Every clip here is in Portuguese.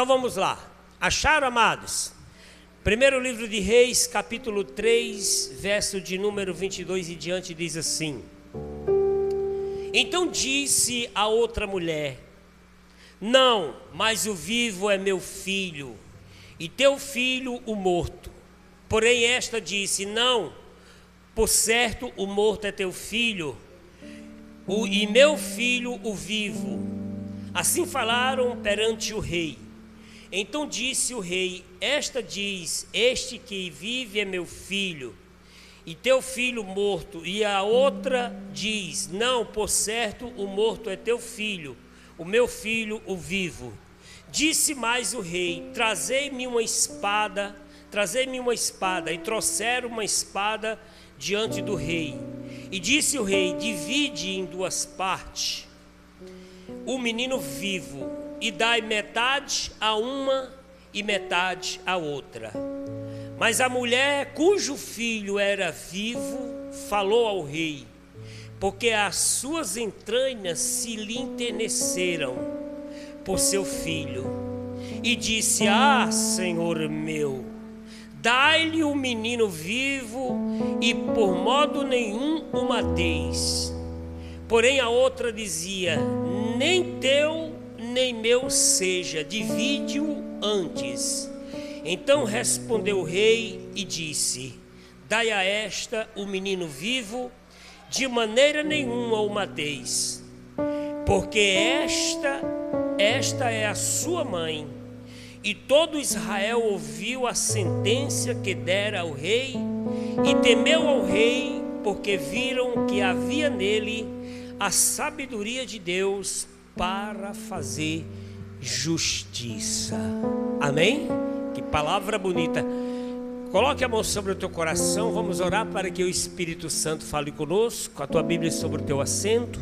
Então vamos lá. Acharam, amados? Primeiro livro de Reis, capítulo 3, verso de número 22 e diante, diz assim: Então disse a outra mulher: Não, mas o vivo é meu filho, e teu filho o morto. Porém esta disse: Não, por certo o morto é teu filho, e meu filho o vivo. Assim falaram perante o rei. Então disse o rei: Esta diz: Este que vive é meu filho, e teu filho morto. E a outra diz: Não, por certo o morto é teu filho, o meu filho o vivo. Disse mais o rei: Trazei-me uma espada. E trouxeram uma espada diante do rei. E disse o rei: Divide em duas partes o menino vivo, e dai metade a uma e metade a outra. Mas a mulher cujo filho era vivo falou ao rei, porque as suas entranhas se lhe enterneceram por seu filho, e disse: Ah, Senhor meu, dai-lhe o menino vivo, e por modo nenhum o mateis. Porém a outra dizia: Nem teu nem meu seja, divide-o antes. Então respondeu o rei e disse: Dai a esta o menino vivo, de maneira nenhuma o mateis, porque esta é a sua mãe. E todo Israel ouviu a sentença que dera ao rei, e temeu ao rei, porque viram que havia nele a sabedoria de Deus para fazer justiça. Amém? Que palavra bonita. Coloque a mão sobre o teu coração. Vamos orar para que o Espírito Santo fale conosco. A tua Bíblia sobre o teu assento.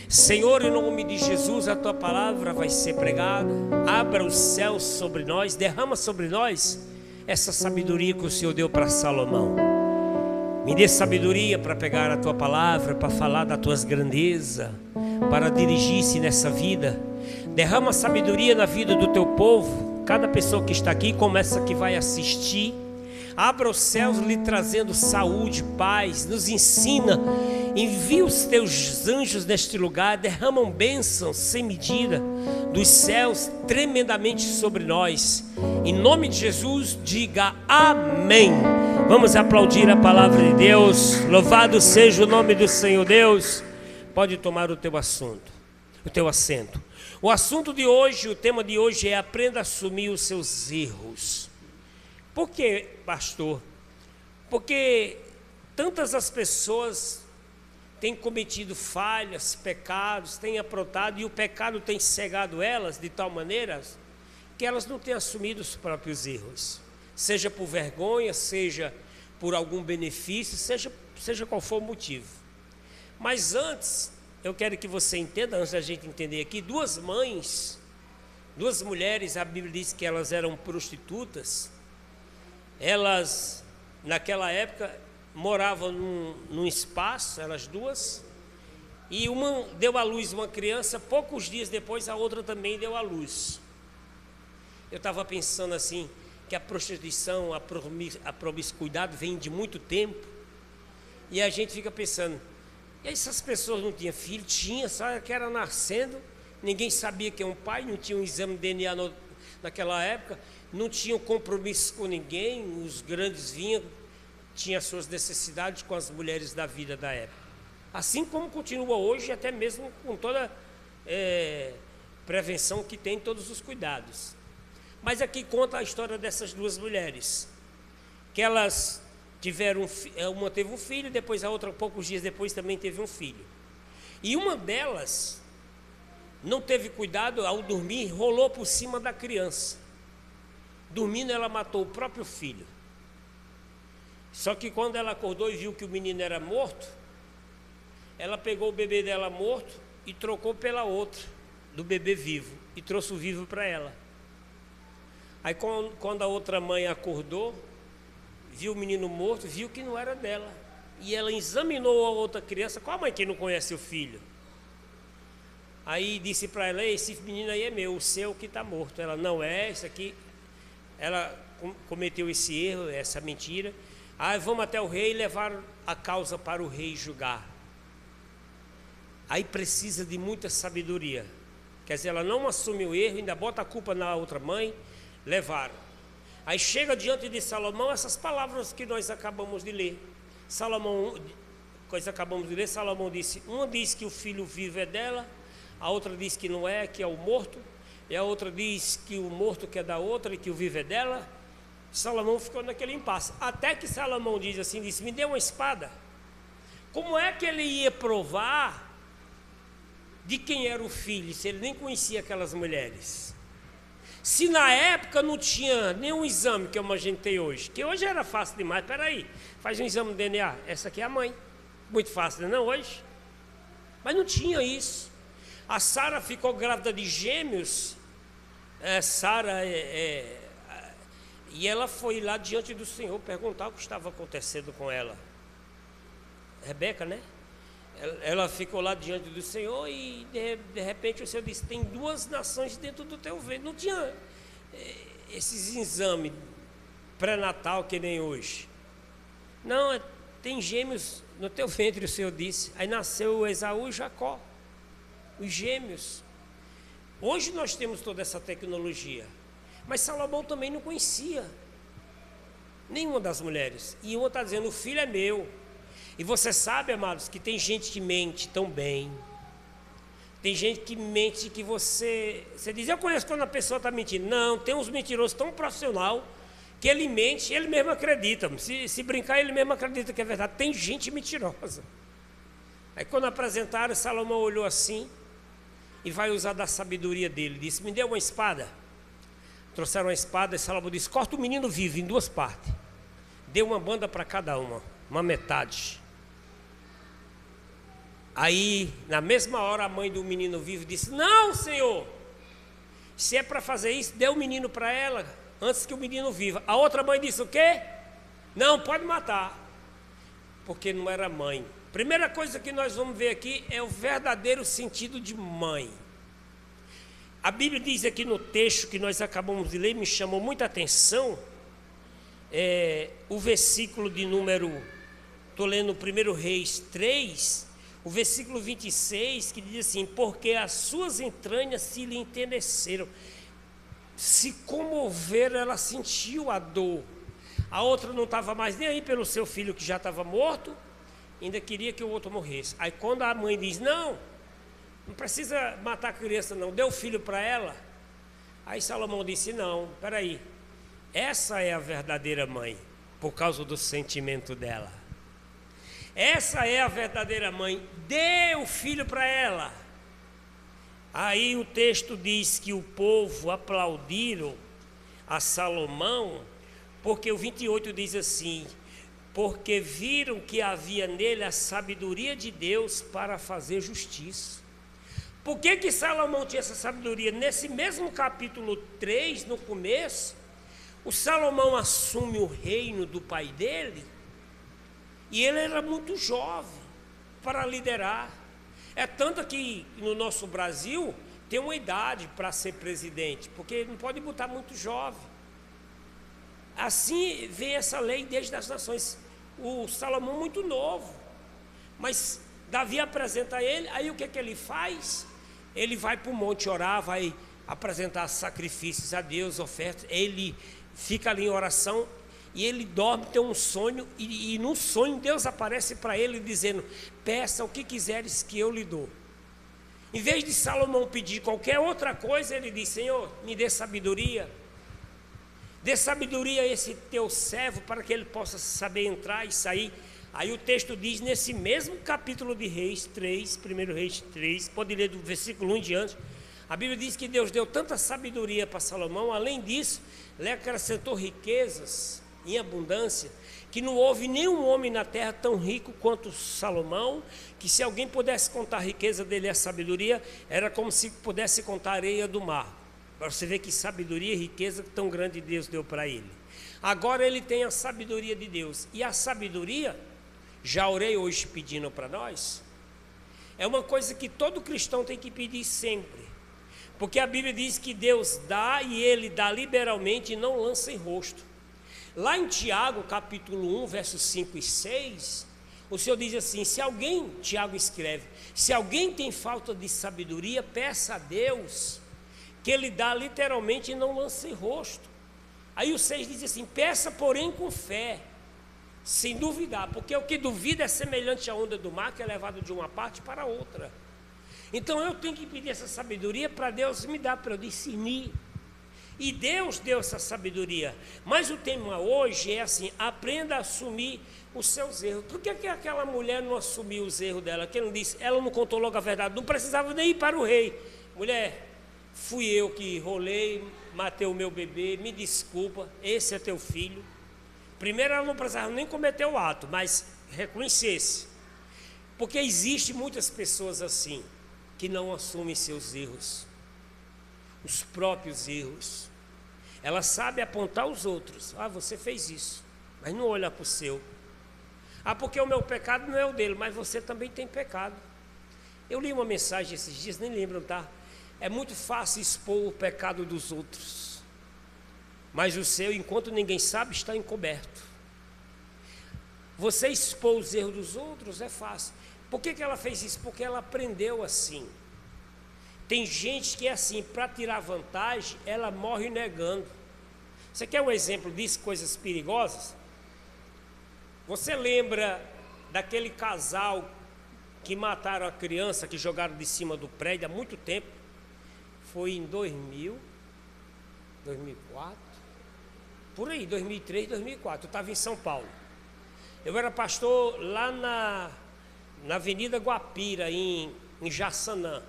Senhor, em nome de Jesus, a tua palavra vai ser pregada. Abra os céus sobre nós, derrama sobre nós essa sabedoria que o Senhor deu para Salomão. Me dê sabedoria para pegar a tua palavra, para falar das tuas grandezas, para dirigir-se nessa vida. Derrama sabedoria na vida do teu povo. Cada pessoa que está aqui, começa que vai assistir. Abra os céus lhe trazendo saúde, paz. Nos ensina. Envia os teus anjos neste lugar. Derramam bênçãos sem medida dos céus tremendamente sobre nós. Em nome de Jesus, diga amém. Vamos aplaudir a palavra de Deus. Louvado seja o nome do Senhor Deus. Pode tomar o teu assento. O assunto de hoje, o tema de hoje é: aprenda a assumir os seus erros. Por quê, pastor? Porque tantas as pessoas têm cometido falhas, pecados, têm aprontado, e o pecado tem cegado elas de tal maneira que elas não têm assumido os próprios erros. Seja por vergonha, seja por algum benefício, seja qual for o motivo. Mas antes, eu quero que você entenda, antes da gente entender aqui, duas mulheres, a Bíblia diz que elas eram prostitutas. Elas, naquela época, moravam num espaço, elas duas, e uma deu à luz uma criança, poucos dias depois a outra também deu à luz. Eu estava pensando assim, que a prostituição, a promiscuidade vem de muito tempo, e a gente fica pensando: e essas pessoas não tinham filho? Tinha, só que era nascendo, ninguém sabia que é um pai, não tinha um exame de DNA naquela época, não tinham compromisso com ninguém, os grandes vinham, tinham as suas necessidades com as mulheres da vida da época. Assim como continua hoje, até mesmo com toda prevenção que tem, todos os cuidados. Mas aqui conta a história dessas duas mulheres, que elas tiveram, uma teve um filho, depois a outra, poucos dias depois, também teve um filho. E uma delas não teve cuidado, ao dormir, rolou por cima da criança. Dormindo, ela matou o próprio filho. Só que quando ela acordou e viu que o menino era morto, ela pegou o bebê dela morto e trocou pela outra, do bebê vivo, e trouxe o vivo para ela. Aí quando a outra mãe acordou, viu o menino morto, viu que não era dela. E ela examinou a outra criança. Qual a mãe que não conhece o filho? Aí disse para ela: esse menino aí é meu, o seu que está morto. Ela: não é, isso aqui. Ela cometeu esse erro, essa mentira. Aí vamos até o rei e levar a causa para o rei julgar. Aí precisa de muita sabedoria. Quer dizer, ela não assume o erro, ainda bota a culpa na outra mãe. Levaram. Aí chega diante de Salomão essas palavras que nós acabamos de ler. Salomão disse: uma diz que o filho vivo é dela, a outra diz que não é, que é o morto, e a outra diz que o morto que é da outra e que o vivo é dela. Salomão ficou naquele impasse, até que Salomão disse: me dê uma espada. Como é que ele ia provar de quem era o filho, se ele nem conhecia aquelas mulheres? Se na época não tinha nenhum exame que a gente tem hoje, que hoje era fácil demais. Peraí, faz um exame de DNA, essa aqui é a mãe. Muito fácil, não hoje? Mas não tinha isso. A Sara ficou grávida de gêmeos. E ela foi lá diante do Senhor perguntar o que estava acontecendo com ela. Rebeca, né? Ela ficou lá diante do Senhor e de repente o Senhor disse: tem 2 nações dentro do teu ventre. Não tinha esses exames pré-natal que nem hoje. Não, tem gêmeos no teu ventre, o Senhor disse. Aí nasceu Esaú e Jacó, os gêmeos. Hoje nós temos toda essa tecnologia, mas Salomão também não conhecia nenhuma das mulheres. E uma está dizendo: o filho é meu. E você sabe, amados, que tem gente que mente tão bem. Tem gente que mente que você diz: eu conheço quando a pessoa está mentindo. Não, tem uns mentirosos tão profissional que ele mente e ele mesmo acredita. Se brincar, ele mesmo acredita que é verdade. Tem gente mentirosa. Aí quando apresentaram, Salomão olhou assim e vai usar da sabedoria dele. Disse: me dê uma espada. Trouxeram uma espada e Salomão disse: corta o menino vivo em 2 partes. Deu uma banda para cada uma metade. Aí, na mesma hora, a mãe do menino vivo disse: não, Senhor, se é para fazer isso, dê o menino para ela, antes que o menino viva. A outra mãe disse: o quê? Não, pode matar. Porque não era mãe. Primeira coisa que nós vamos ver aqui é o verdadeiro sentido de mãe. A Bíblia diz aqui no texto que nós acabamos de ler, me chamou muita atenção, o versículo de número, estou lendo 1 Reis 3, o versículo 26, que diz assim: porque as suas entranhas se lhe enterneceram, se comoveram, ela sentiu a dor. A outra não estava mais nem aí pelo seu filho que já estava morto, ainda queria que o outro morresse. Aí quando a mãe diz: não precisa matar a criança não, dê o filho para ela. Aí Salomão disse: não, peraí, essa é a verdadeira mãe, por causa do sentimento dela. Essa é a verdadeira mãe, dê o filho para ela. Aí o texto diz que o povo aplaudiram a Salomão, porque o 28 diz assim: porque viram que havia nele a sabedoria de Deus para fazer justiça. Por que Salomão tinha essa sabedoria? Nesse mesmo capítulo 3, no começo, o Salomão assume o reino do pai dele, e ele era muito jovem para liderar. É tanto que no nosso Brasil tem uma idade para ser presidente, porque não pode botar muito jovem. Assim vem essa lei desde as nações. O Salomão muito novo, mas Davi apresenta ele. Aí o que ele faz? Ele vai para o monte orar, vai apresentar sacrifícios a Deus, ofertas. Ele fica ali em oração e ele dorme, tem um sonho, e no sonho Deus aparece para ele dizendo: peça o que quiseres que eu lhe dou. Em vez de Salomão pedir qualquer outra coisa, ele diz: Senhor, me dê sabedoria. Dê sabedoria a esse teu servo para que ele possa saber entrar e sair. Aí o texto diz, nesse mesmo capítulo de Reis 3, 1 Reis 3, pode ler do versículo 1 em diante, a Bíblia diz que Deus deu tanta sabedoria para Salomão. Além disso, ele acrescentou riquezas em abundância, que não houve nenhum homem na terra tão rico quanto Salomão, que se alguém pudesse contar a riqueza dele e a sabedoria, era como se pudesse contar a areia do mar. Para você ver que sabedoria e riqueza tão grande Deus deu para ele. Agora ele tem a sabedoria de Deus. E a sabedoria, já orei hoje pedindo para nós, É uma coisa que todo cristão tem que pedir sempre. Porque a Bíblia diz que Deus dá e Ele dá liberalmente e não lança em rosto. Lá em Tiago, capítulo 1, versos 5 e 6, o Senhor diz assim, se alguém, Tiago escreve, se alguém tem falta de sabedoria, peça a Deus, que Ele dá literalmente e não lança em rosto. Aí o 6 diz assim, peça porém com fé, sem duvidar, porque o que duvida é semelhante à onda do mar, que é levado de uma parte para outra. Então eu tenho que pedir essa sabedoria para Deus me dar, para eu discernir. E Deus deu essa sabedoria. Mas o tema hoje é assim, aprenda a assumir os seus erros. Por que aquela mulher não assumiu os erros dela? Que não disse, ela não contou logo a verdade, não precisava nem ir para o rei. Mulher, fui eu que rolei, matei o meu bebê, me desculpa, esse é teu filho. Primeiro ela não precisava nem cometer o ato, mas reconhecesse. Porque existem muitas pessoas assim, que não assumem seus erros, os próprios erros. Ela sabe apontar os outros, você fez isso, mas não olha para o seu. Porque o meu pecado não é o dele, mas você também tem pecado. Eu li uma mensagem esses dias, nem lembro, tá? É muito fácil expor o pecado dos outros, mas o seu, enquanto ninguém sabe, está encoberto. Você expor os erros dos outros é fácil. Por que ela fez isso? Porque ela aprendeu assim. Tem gente que é assim, para tirar vantagem, ela morre negando. Você quer um exemplo disso, coisas perigosas? Você lembra daquele casal que mataram a criança, que jogaram de cima do prédio há muito tempo? Foi em 2000, 2004, por aí, 2003, 2004, eu estava em São Paulo. Eu era pastor lá na Avenida Guapira, em Jaçanã.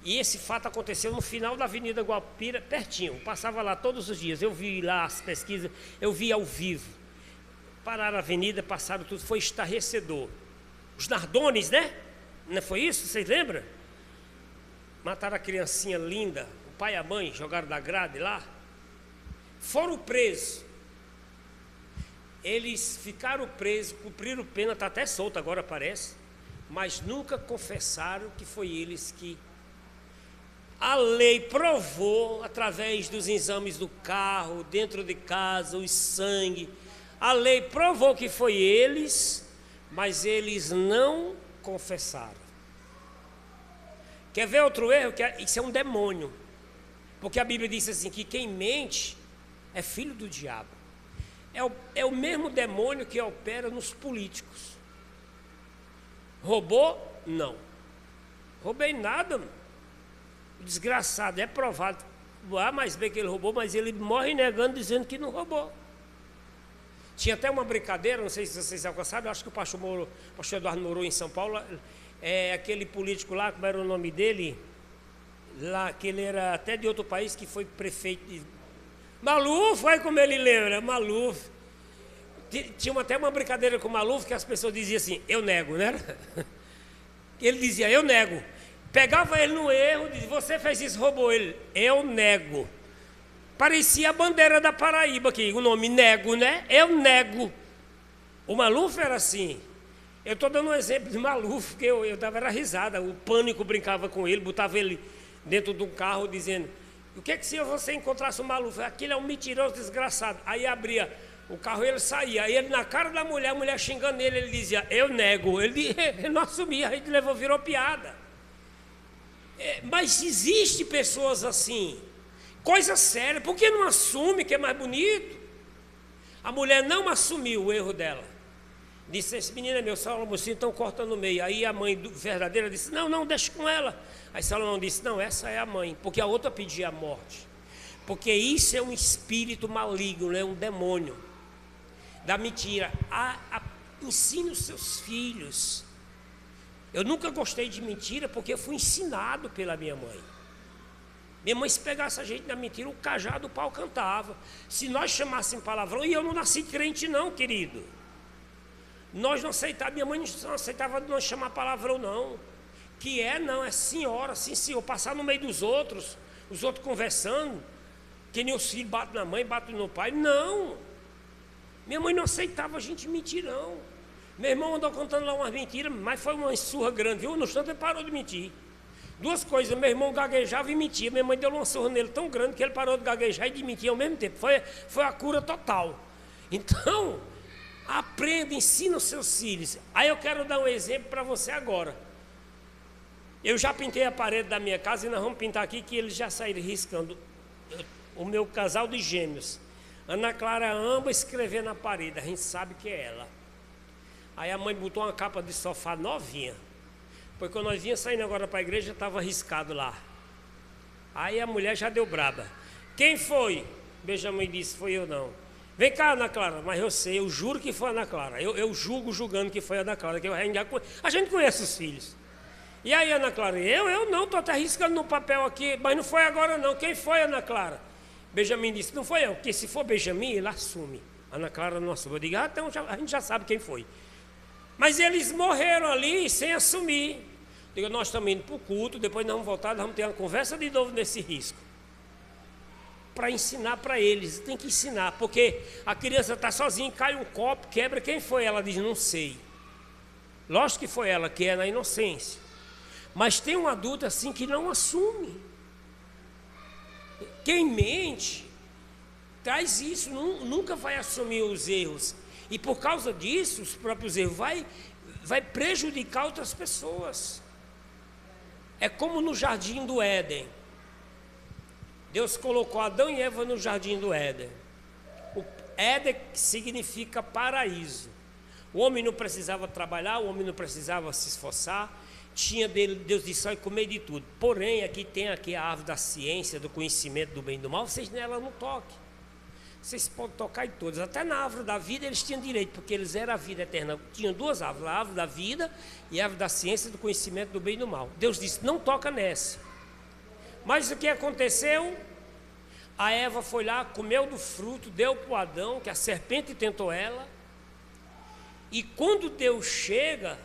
E esse fato aconteceu no final da Avenida Guapira, pertinho. Eu passava lá todos os dias, eu vi lá as pesquisas, eu vi ao vivo. Pararam a avenida, passaram tudo, foi estarrecedor. Os Nardones, né? Não foi isso? Vocês lembram? Mataram a criancinha linda, o pai e a mãe jogaram da grade lá. Foram presos. Eles ficaram presos, cumpriram pena, está até solto agora parece, mas nunca confessaram que foi eles que... A lei provou, através dos exames do carro, dentro de casa, o sangue, a lei provou que foi eles, mas eles não confessaram. Quer ver outro erro? Isso é um demônio, porque a Bíblia diz assim, que quem mente é filho do diabo. É o mesmo demônio que opera nos políticos. Roubou? Não. Roubei nada, mano. O desgraçado é provado. A mais bem que ele roubou, mas ele morre negando, dizendo que não roubou. Tinha até uma brincadeira, não sei se vocês alcançaram, eu acho que o pastor Eduardo morou em São Paulo. Aquele político lá, como era o nome dele? Lá, que ele era até de outro país, que foi prefeito de... Maluf, olha como ele lembra, Maluf. Tinha até uma brincadeira com o Maluf, que as pessoas diziam assim, eu nego, né? Ele dizia, eu nego. Pegava ele no erro, dizia, você fez isso, roubou ele. Eu nego. Parecia a bandeira da Paraíba aqui, o nome nego, né? Eu nego. O Maluf era assim. Eu estou dando um exemplo de Maluf, porque eu dava risada. O Pânico brincava com ele, botava ele dentro de um carro, dizendo... O que se você encontrasse o Maluf? Aquilo é um mentiroso desgraçado. Aí abria o carro e ele saía. Aí ele na cara da mulher, a mulher xingando ele, ele dizia, eu nego. Ele não assumia, a gente virou piada. Mas existe pessoas assim, coisa séria, por que não assume que é mais bonito? A mulher não assumiu o erro dela. Disse, esse menino é meu, Salomão, então corta no meio. Aí a mãe verdadeira disse, não, deixa com ela. Aí Salomão disse, não, essa é a mãe, porque a outra pedia a morte. Porque isso é um espírito maligno, é um demônio da mentira. Ensine os seus filhos. Eu nunca gostei de mentira, porque eu fui ensinado pela minha mãe. Minha mãe, se pegasse a gente na mentira, o cajado, o pau cantava. Se nós chamássemos palavrão, e eu não nasci crente não, querido. Nós não aceitávamos, minha mãe não aceitava nós chamar palavrão não. Não, é senhora, sim senhor. Passar no meio dos outros, os outros conversando, que nem os filhos batem na mãe, batem no pai. Não. Minha mãe não aceitava a gente mentir não. Meu irmão andou contando lá umas mentiras, mas foi uma surra grande, viu? No instante ele parou de mentir. Duas coisas, meu irmão gaguejava e mentia. Minha mãe deu uma surra nele tão grande que ele parou de gaguejar e de mentir ao mesmo tempo. Foi a cura total. Então, aprenda, ensina os seus filhos. Aí eu quero dar um exemplo para você agora. Eu já pintei a parede da minha casa e nós vamos pintar aqui que eles já saíram riscando. O meu casal de gêmeos. Ana Clara ama escrever na parede, a gente sabe que é ela. Aí a mãe botou uma capa de sofá novinha. Porque quando nós vinha saindo agora para a igreja, estava riscado lá. Aí a mulher já deu braba. Quem foi? Benjamin disse, foi eu não. Vem cá, Ana Clara, mas eu sei, eu juro que foi a Ana Clara. Eu julgando que foi a Ana Clara. Que a gente conhece os filhos. E aí, Ana Clara, eu não, estou até riscando no papel aqui, mas não foi agora não. Quem foi, Ana Clara? Benjamin disse, não foi eu, porque se for Benjamin, ele assume. Ana Clara não assume. Eu digo, então a gente já sabe quem foi. Mas eles morreram ali sem assumir. Digo, nós estamos indo para o culto, depois nós vamos voltar, nós vamos ter uma conversa de novo nesse risco. Para ensinar para eles, tem que ensinar, porque a criança está sozinha, cai um copo, quebra, quem foi? Ela diz, não sei. Lógico que foi ela, que é na inocência. Mas tem um adulto assim que não assume. Quem mente, traz isso, nunca vai assumir os erros. E por causa disso, os próprios erros vai prejudicar outras pessoas. É como no jardim do Éden. Deus colocou Adão e Eva no jardim do Éden. O Éden significa paraíso. O homem não precisava trabalhar, o homem não precisava se esforçar. Deus disse, só comer de tudo. Porém, aqui a árvore da ciência, do conhecimento do bem e do mal, vocês nela não toquem. Vocês podem tocar em todas, até na árvore da vida eles tinham direito, porque eles eram a vida eterna. Tinham duas árvores, a árvore da vida e a árvore da ciência do conhecimento do bem e do mal. Deus disse, não toca nessa. Mas o que aconteceu? A Eva foi lá, comeu do fruto, deu para o Adão, que a serpente tentou ela. E quando Deus chega,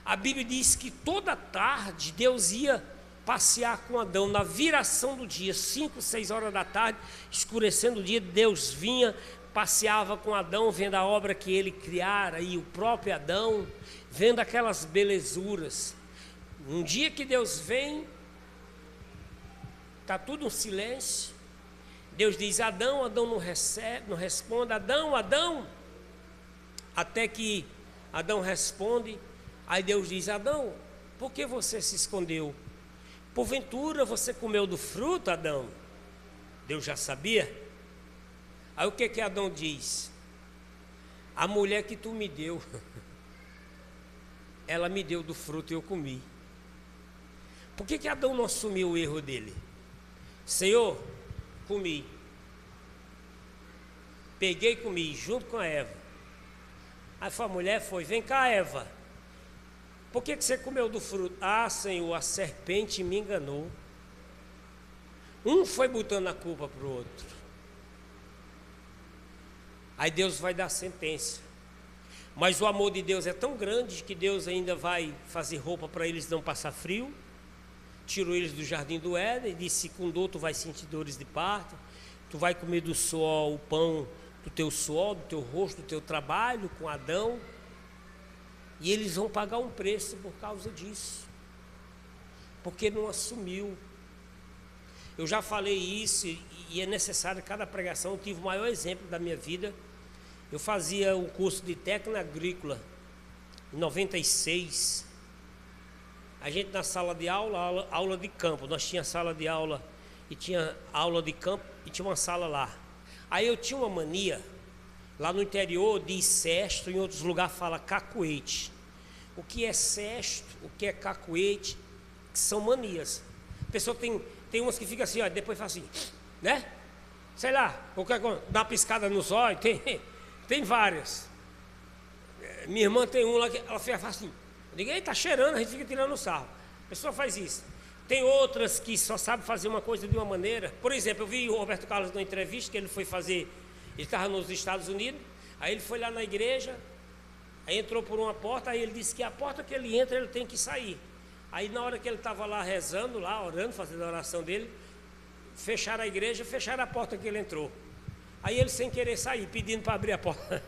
a Bíblia diz que toda tarde Deus ia passear com Adão na viração do dia, 5, 6 horas da tarde, escurecendo o dia, Deus vinha, passeava com Adão, vendo a obra que ele criara, e o próprio Adão, vendo aquelas belezuras. Um dia que Deus vem, está tudo um silêncio, Deus diz, Adão, Adão não responde, Adão, até que Adão responde, aí Deus diz, Adão, por que você se escondeu? Porventura você comeu do fruto, Adão? Deus já sabia. Aí o que Adão diz? A mulher que tu me deu, ela me deu do fruto e eu comi. Por que Adão não assumiu o erro dele? Senhor, comi. Peguei e comi, junto com a Eva. Aí a mulher foi, vem cá, Eva. Por que você comeu do fruto? Ah, Senhor, a serpente me enganou. Um foi botando a culpa para o outro. Aí Deus vai dar sentença. Mas o amor de Deus é tão grande que Deus ainda vai fazer roupa para eles não passar frio. Tirou eles do jardim do Éden e disse, com dor tu vai sentir dores de parto. Tu vai comer do suor, o pão do teu suor, do teu rosto, do teu trabalho com Adão. E eles vão pagar um preço por causa disso, porque não assumiu. Eu já falei isso e é necessário cada pregação. Eu tive o maior exemplo da minha vida. Eu fazia o curso de técnica agrícola em 96. A gente na sala de aula de campo. Nós tinha sala de aula e tinha aula de campo e tinha uma sala lá. Aí eu tinha uma mania. Lá no interior diz cesto, em outros lugares fala cacuete. O que é cesto, o que é cacuete, que são manias. A pessoa tem umas que ficam assim, ó, depois faz assim, né? Sei lá, dá uma piscada nos olhos, tem várias. Minha irmã tem uma lá que ela faz assim, eu digo, está cheirando, a gente fica tirando o sarro. A pessoa faz isso. Tem outras que só sabem fazer uma coisa de uma maneira. Por exemplo, eu vi o Roberto Carlos numa entrevista que ele foi fazer. Ele estava nos Estados Unidos, aí ele foi lá na igreja, aí entrou por uma porta, aí ele disse que a porta que ele entra, ele tem que sair. Aí na hora que ele estava lá rezando, lá orando, fazendo a oração dele, fecharam a igreja, fecharam a porta que ele entrou. Aí ele sem querer sair, pedindo para abrir a porta.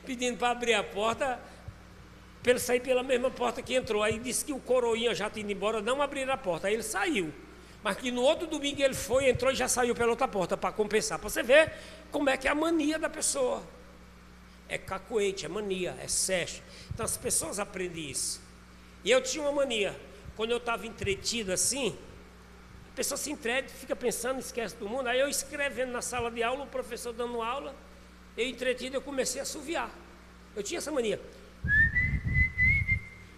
pedindo para abrir a porta, para ele sair pela mesma porta que entrou. Aí disse que o coroinha já tinha ido embora, não abriram a porta. Aí ele saiu. Mas que no outro domingo ele foi, entrou e já saiu pela outra porta para compensar. Para você ver como é que é a mania da pessoa. É cacoete, é mania, é sexo. Então as pessoas aprendem isso. E eu tinha uma mania. Quando eu estava entretido assim, a pessoa se entrete, fica pensando, esquece do mundo. Aí eu escrevendo na sala de aula, o professor dando aula, eu entretido, eu comecei a assoviar. Eu tinha essa mania.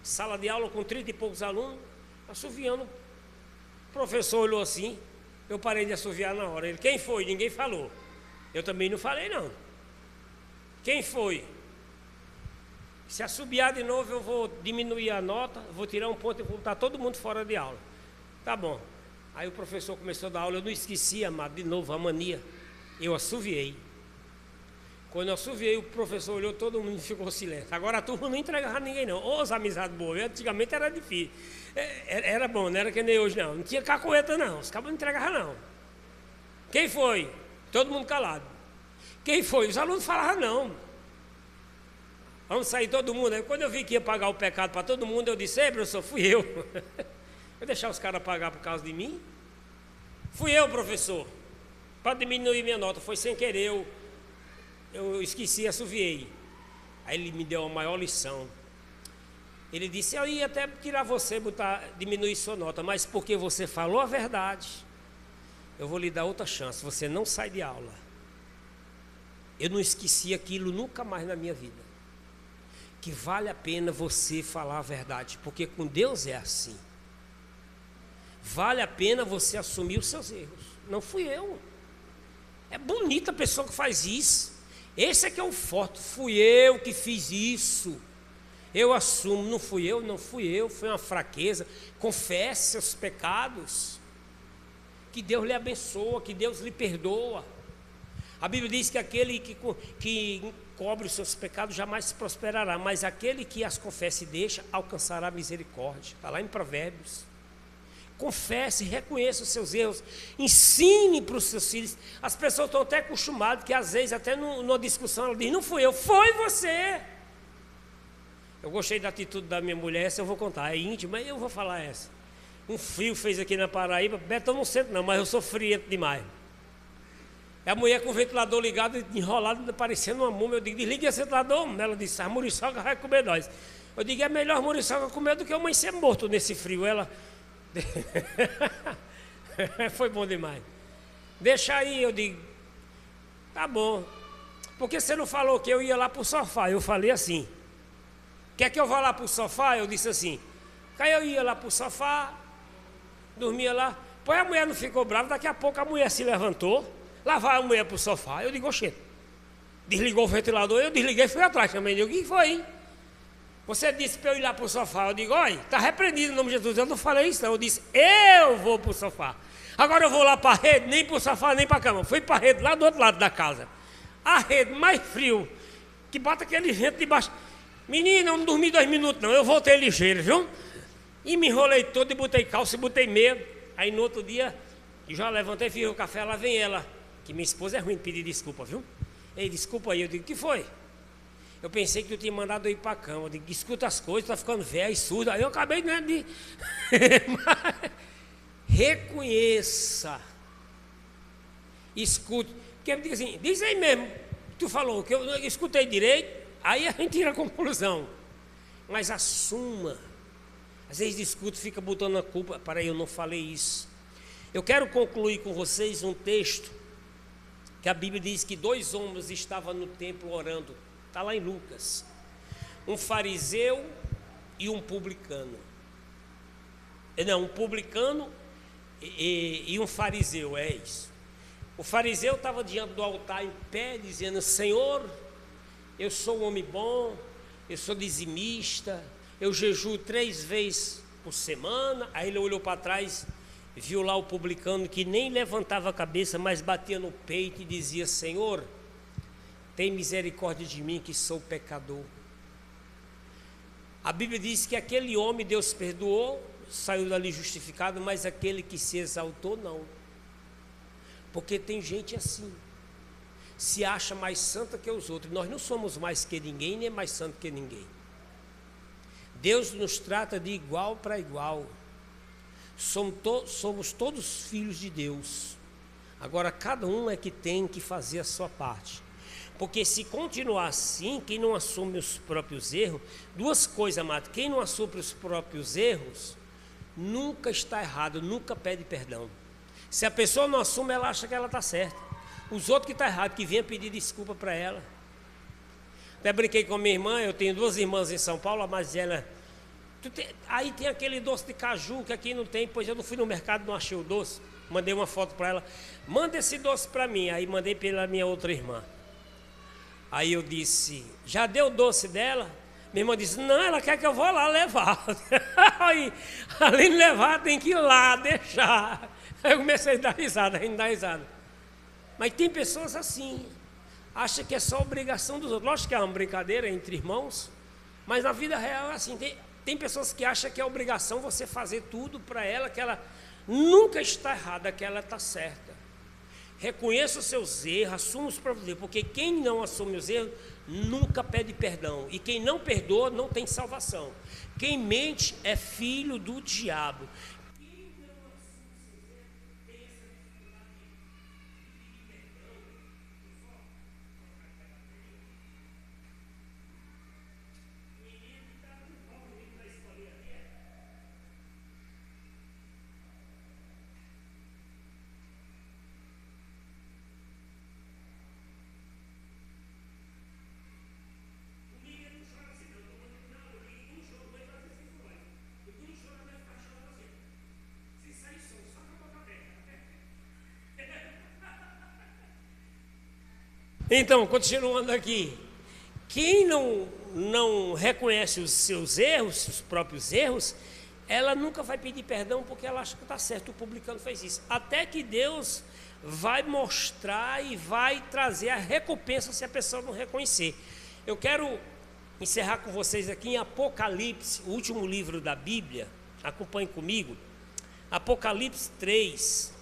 Sala de aula com 30 e poucos alunos, assoviando. O professor olhou assim, eu parei de assoviar na hora. Ele, quem foi? Ninguém falou. Eu também não falei não. Quem foi? Se assobiar de novo, eu vou diminuir a nota, vou tirar um ponto e vou botar todo mundo fora de aula. Tá bom. Aí o professor começou a dar aula, eu não esqueci, amado, de novo a mania. Eu assoviei. Quando eu assoviei, o professor olhou, todo mundo ficou silêncio. Agora a turma não entregava ninguém não. Ô, as amizades boas, antigamente era difícil. Era bom, não era que nem hoje não. Não tinha cacoeta não, os cabos não entregavam não. Quem foi? Todo mundo calado. Quem foi? Os alunos falavam não. Vamos sair todo mundo. Aí quando eu vi que ia pagar o pecado para todo mundo, eu disse, ei, professor, fui eu. Vou deixar os caras pagar por causa de mim? Fui eu, professor. Para diminuir minha nota, foi sem querer, eu esqueci, assoviei. Aí ele me deu a maior lição. Ele disse, eu ia até tirar você, diminuir sua nota, mas porque você falou a verdade, eu vou lhe dar outra chance, você não sai de aula. Eu não esqueci aquilo nunca mais na minha vida. Que vale a pena você falar a verdade, porque com Deus é assim. Vale a pena você assumir os seus erros. Não fui eu. É bonita a pessoa que faz isso. Esse é que é o forte. Fui eu que fiz isso. Eu assumo, não fui eu, foi uma fraqueza. Confesse seus pecados. Que Deus lhe abençoa, que Deus lhe perdoa. A Bíblia diz que aquele que cobre os seus pecados jamais prosperará, mas aquele que as confessa e deixa alcançará misericórdia. Está lá em Provérbios. Confesse, reconheça os seus erros, ensine para os seus filhos. As pessoas estão até acostumadas que às vezes até numa discussão ela diz, não fui eu, foi você. Eu gostei da atitude da minha mulher, essa eu vou contar, é íntima, eu vou falar essa. Um frio fez aqui na Paraíba, Beto eu não sento não, mas eu sou friento demais. É a mulher com o ventilador ligado, enrolado, parecendo uma múmia. Eu digo, desliga esse ventilador. Ela disse, a muriçoca vai comer nós. Eu digo, é melhor a muriçoca comer do que uma mãe ser morto nesse frio. Ela... Foi bom demais. Deixa aí, eu digo, tá bom. Porque você não falou que eu ia lá pro sofá? Eu falei assim, quer que eu vá lá pro sofá? Eu disse assim, aí eu ia lá pro sofá, dormia lá. Pois a mulher não ficou brava, daqui a pouco a mulher se levantou. Lá vai a mulher para o sofá. Eu digo, oxê, desligou o ventilador, eu desliguei e fui atrás também. Eu digo, o que foi, hein? Você disse para eu ir lá para o sofá. Eu digo, olha, está repreendido em nome de Jesus. Eu não falei isso não, eu disse, eu vou para o sofá. Agora eu vou lá para a rede, nem para o sofá, nem para a cama. Fui para a rede lá do outro lado da casa. A rede mais frio, que bota aquele vento debaixo. Menina, eu não dormi 2 minutos não, eu voltei ligeiro, viu? E me enrolei todo e botei calça e botei meia. Aí no outro dia, já levantei, fiz o café, lá vem ela. Que minha esposa é ruim de pedir desculpa, viu? Ei, desculpa aí. Eu digo, o que foi? Eu pensei que tu tinha mandado eu ir para a cama. Eu digo, escuta as coisas, tá ficando velho e surdo. Aí eu acabei de... Reconheça. Escute. Porque diz assim, diz aí mesmo. Tu falou que eu escutei direito. Aí a gente tira a conclusão. Mas assuma. Às vezes discute, fica botando a culpa. Para eu não falei isso. Eu quero concluir com vocês um texto que a Bíblia diz que 2 homens estavam no templo orando. Está lá em Lucas. Um fariseu e um publicano. Não, um publicano e um fariseu, é isso. O fariseu estava diante do altar em pé, dizendo, Senhor, eu sou um homem bom, eu sou dizimista, eu jejuo 3 vezes por semana. Aí ele olhou para trás, viu lá o publicano que nem levantava a cabeça, mas batia no peito e dizia, Senhor, tem misericórdia de mim que sou pecador. A Bíblia diz que aquele homem Deus perdoou, saiu dali justificado, mas aquele que se exaltou não. Porque tem gente assim. se acha mais santa que os outros. Nós não somos mais que ninguém, nem mais santo que ninguém. Deus nos trata de igual para igual. Somos todos filhos de Deus. Agora, cada um é que tem que fazer a sua parte. Porque se continuar assim, quem não assume os próprios erros, duas coisas, amado, quem não assume os próprios erros, nunca está errado, nunca pede perdão. Se a pessoa não assume, ela acha que ela está certa. Os outros que estão errados, que venham pedir desculpa para ela. Até brinquei com a minha irmã, eu tenho duas irmãs em São Paulo, a mais velha. Aí tem aquele doce de caju que aqui não tem, pois eu não fui no mercado, não achei o doce. Mandei uma foto para ela, manda esse doce para mim. Aí mandei pela minha outra irmã. Aí eu disse, já deu o doce dela? Minha irmã disse, não, ela quer que eu vá lá levar. Aí, além de levar, tem que ir lá, deixar. Aí eu comecei a dar risada, a gente dá risada. Mas tem pessoas assim, acha que é só obrigação dos outros. Lógico que é uma brincadeira entre irmãos, mas na vida real é assim. Tem pessoas que acham que é obrigação você fazer tudo para ela, que ela nunca está errada, que ela está certa. Reconheça os seus erros, assuma os próprios erros, porque quem não assume os erros nunca pede perdão. E quem não perdoa não tem salvação. Quem mente é filho do diabo. Então, continuando aqui, quem não reconhece os seus erros, os próprios erros, ela nunca vai pedir perdão porque ela acha que está certo. O publicano fez isso. Até que Deus vai mostrar e vai trazer a recompensa se a pessoa não reconhecer. Eu quero encerrar com vocês aqui em Apocalipse, o último livro da Bíblia. Acompanhe comigo. Apocalipse 3.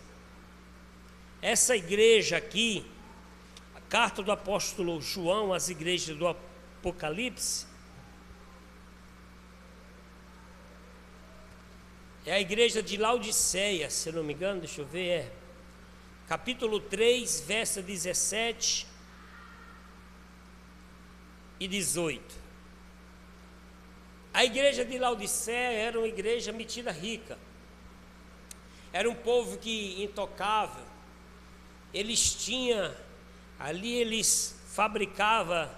Essa igreja aqui, carta do apóstolo João às igrejas do Apocalipse, é a igreja de Laodiceia, se eu não me engano, deixa eu ver, capítulo 3, verso 17 e 18. A igreja de Laodiceia era uma igreja metida rica, era um povo que intocável, ali eles fabricavam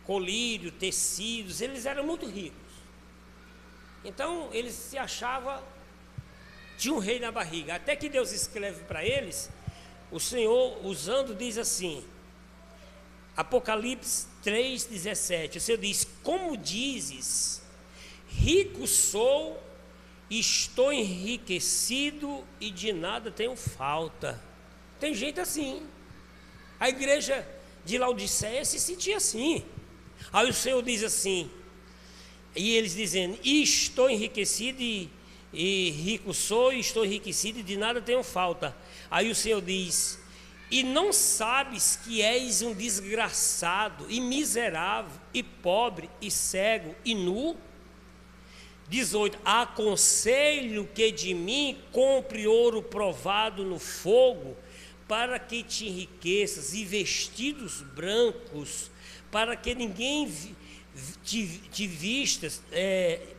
colírio, tecidos, eles eram muito ricos. Então eles se achavam de um rei na barriga. Até que Deus escreve para eles, o Senhor usando diz assim, Apocalipse 3,17, o Senhor diz, como dizes, rico sou, estou enriquecido e de nada tenho falta. Tem gente assim. A igreja de Laodiceia se sentia assim. Aí o Senhor diz assim, e eles dizendo, estou enriquecido e rico sou, estou enriquecido e de nada tenho falta. Aí o Senhor diz, e não sabes que és um desgraçado e miserável e pobre e cego e nu? 18, aconselho que de mim compre ouro provado no fogo, para que te enriqueças, e vestidos brancos, para que ninguém te vistas,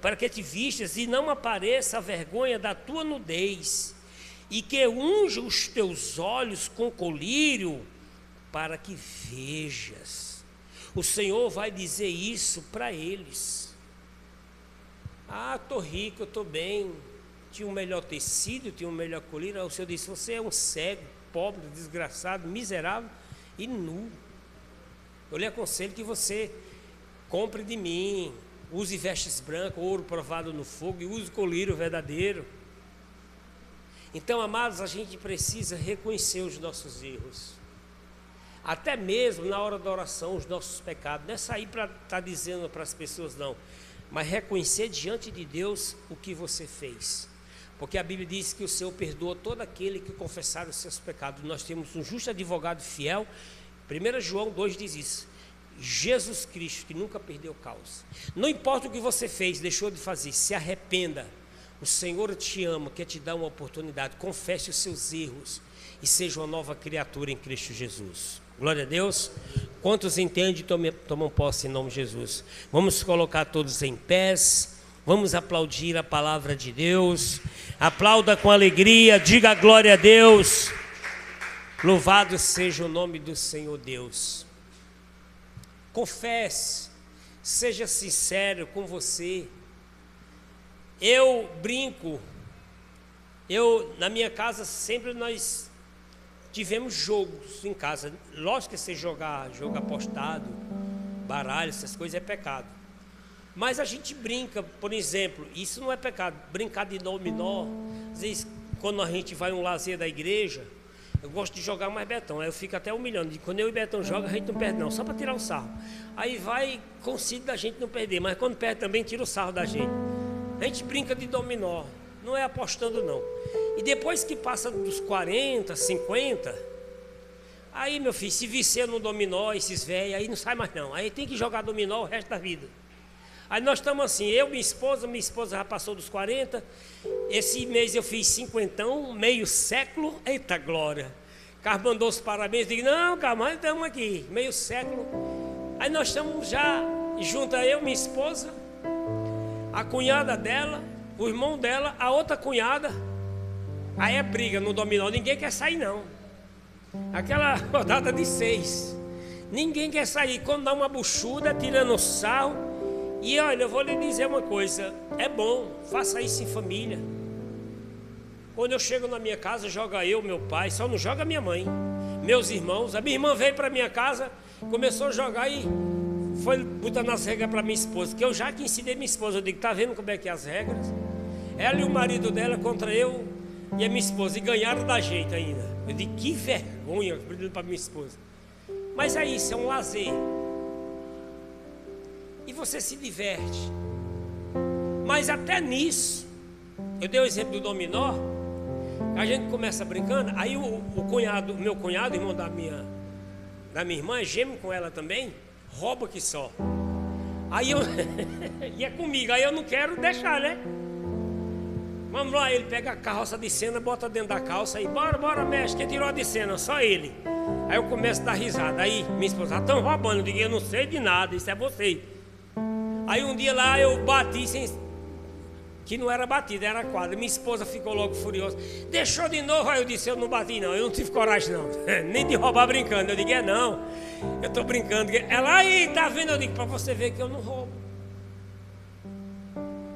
para que te vistas e não apareça a vergonha da tua nudez, e que unja os teus olhos com colírio, para que vejas. O Senhor vai dizer isso para eles. Ah, estou rico, eu estou bem, tinha um melhor tecido, tinha um melhor colírio. Aí o Senhor disse, você é um cego, pobre, desgraçado, miserável e nu. Eu lhe aconselho que você compre de mim, use vestes brancas, ouro provado no fogo e use colírio verdadeiro. Então, amados, a gente precisa reconhecer os nossos erros, até mesmo na hora da oração, os nossos pecados. Não é sair para estar dizendo para as pessoas, não, mas reconhecer diante de Deus o que você fez. Porque a Bíblia diz que o Senhor perdoa todo aquele que confessar os seus pecados. Nós temos um justo advogado fiel. 1 João 2 diz isso. Jesus Cristo, que nunca perdeu causa. Não importa o que você fez, deixou de fazer, se arrependa. O Senhor te ama, quer te dar uma oportunidade. Confesse os seus erros e seja uma nova criatura em Cristo Jesus. Glória a Deus. Quantos entendem e tomam posse em nome de Jesus? Vamos colocar todos em pés. Vamos aplaudir a palavra de Deus. Aplauda com alegria, diga glória a Deus. Louvado seja o nome do Senhor Deus. Confesse, seja sincero com você. Eu brinco, na minha casa sempre nós tivemos jogos em casa. Lógico que você jogo apostado, baralho, essas coisas é pecado. Mas a gente brinca, por exemplo, isso não é pecado, brincar de dominó. Às vezes, quando a gente vai a um lazer da igreja, eu gosto de jogar mais Betão, aí eu fico até humilhando. Quando eu e Betão jogam, a gente não perde não, só para tirar um sarro. Aí vai, consigo da gente não perder, mas quando perde também tira o sarro da gente. A gente brinca de dominó, não é apostando não. E depois que passa dos 40, 50, aí meu filho, se vicia no dominó, esses velhos, aí não sai mais não. Aí tem que jogar dominó o resto da vida. Aí nós estamos assim, eu, minha esposa já passou dos 40. Esse mês eu fiz 50, meio século. Eita glória. Carlos mandou os parabéns. Digo, não, Carlos, nós estamos aqui, meio século. Aí nós estamos já, junto a eu, minha esposa, a cunhada dela, o irmão dela, a outra cunhada. Aí é briga no dominó, ninguém quer sair não. Aquela rodada de 6. Ninguém quer sair, quando dá uma buchuda, tirando sarro. E olha, eu vou lhe dizer uma coisa, é bom, faça isso em família. Quando eu chego na minha casa, joga eu, meu pai, só não joga minha mãe, meus irmãos. A minha irmã veio para minha casa, começou a jogar e foi botando as regras para minha esposa, que eu já que ensinei minha esposa. Eu digo, tá vendo como é que é as regras? Ela e o marido dela contra eu e a minha esposa, e ganharam da gente ainda. Eu digo, que vergonha, para minha esposa. Mas é isso, é um lazer. E você se diverte. Mas até nisso, eu dei o exemplo do dominó. A gente começa brincando. Aí o meu cunhado, irmão da minha irmã, gêmeo com ela também, rouba que só. Aí eu e é comigo, aí eu não quero deixar, né? Vamos lá, ele pega a carroça de cena, bota dentro da calça e bora, mexe, quem tirou a de cena? Só ele. Aí eu começo a dar risada. Aí minha esposa, estão roubando. Eu digo, eu não sei de nada, isso é você. Aí um dia lá eu bati que não era batida, era quadra. Minha esposa ficou logo furiosa. Deixou de novo. Aí eu disse, eu não bati não, eu não tive coragem não. Nem de roubar brincando. Eu digo, não, eu estou brincando. Ela, aí, tá vendo? Eu digo, para você ver que eu não roubo.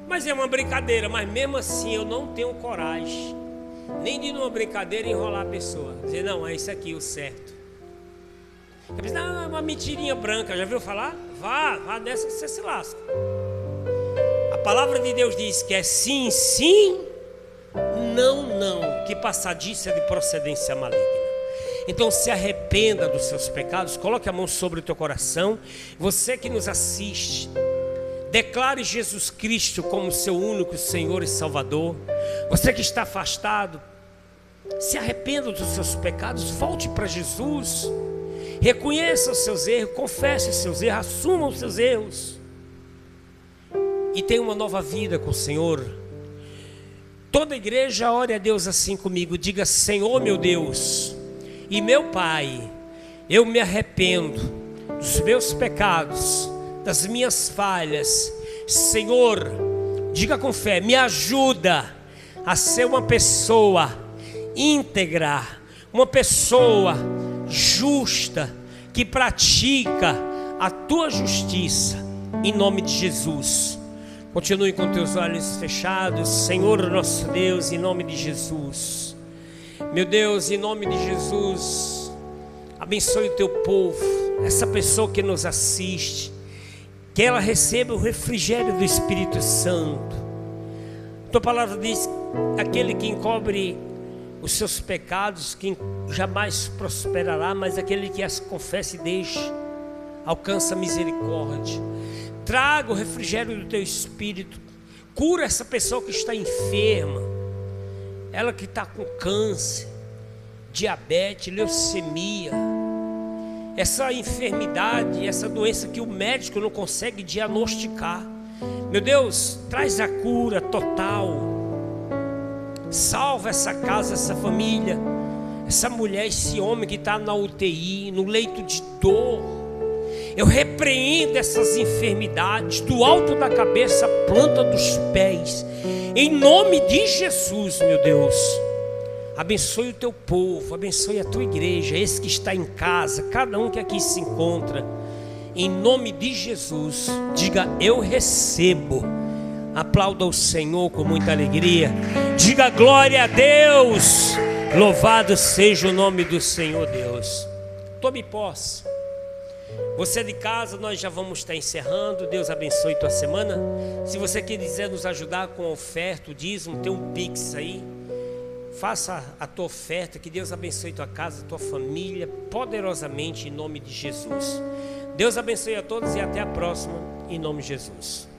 Mas é uma brincadeira, mas mesmo assim eu não tenho coragem nem de numa brincadeira enrolar a pessoa. Dizer, não, é isso aqui, o certo. Eu pensei, não, é uma mentirinha branca, já viu falar? Vá nessa que você se lasca. A palavra de Deus diz que é sim, sim, não, não, que passadiça de procedência maligna. Então se arrependa dos seus pecados, coloque a mão sobre o teu coração. Você que nos assiste, declare Jesus Cristo como seu único Senhor e Salvador. Você que está afastado, se arrependa dos seus pecados, volte para Jesus. Reconheça os seus erros, confesse os seus erros, assuma os seus erros e tenha uma nova vida com o Senhor. Toda igreja ore a Deus assim comigo. Diga, Senhor meu Deus e meu Pai, eu me arrependo dos meus pecados, das minhas falhas. Senhor, diga com fé, me ajuda a ser uma pessoa íntegra, uma pessoa justa, que pratica a tua justiça, em nome de Jesus. Continue com teus olhos fechados. Senhor nosso Deus, em nome de Jesus, meu Deus, em nome de Jesus, abençoe o teu povo, essa pessoa que nos assiste, que ela receba o refrigério do Espírito Santo. Tua palavra diz, aquele que encobre os seus pecados, que jamais prosperará, mas aquele que as confessa e deixa, alcança misericórdia. Traga o refrigério do teu Espírito, cura essa pessoa que está enferma, ela que está com câncer, diabetes, leucemia, essa enfermidade, essa doença que o médico não consegue diagnosticar. Meu Deus, traz a cura total. Salva essa casa, essa família, essa mulher, esse homem que está na UTI, no leito de dor. Eu repreendo essas enfermidades do alto da cabeça à planta dos pés, em nome de Jesus, meu Deus. Abençoe o teu povo, abençoe a tua igreja, esse que está em casa, cada um que aqui se encontra, em nome de Jesus. Diga: eu recebo. Aplauda o Senhor com muita alegria. Diga: glória a Deus. Louvado seja o nome do Senhor Deus. Tome posse. Você de casa, nós já vamos estar encerrando. Deus abençoe tua semana. Se você quiser nos ajudar com a oferta, o dízimo, tem um Pix aí. Faça a tua oferta. Que Deus abençoe tua casa, tua família, poderosamente, em nome de Jesus. Deus abençoe a todos e até a próxima, em nome de Jesus.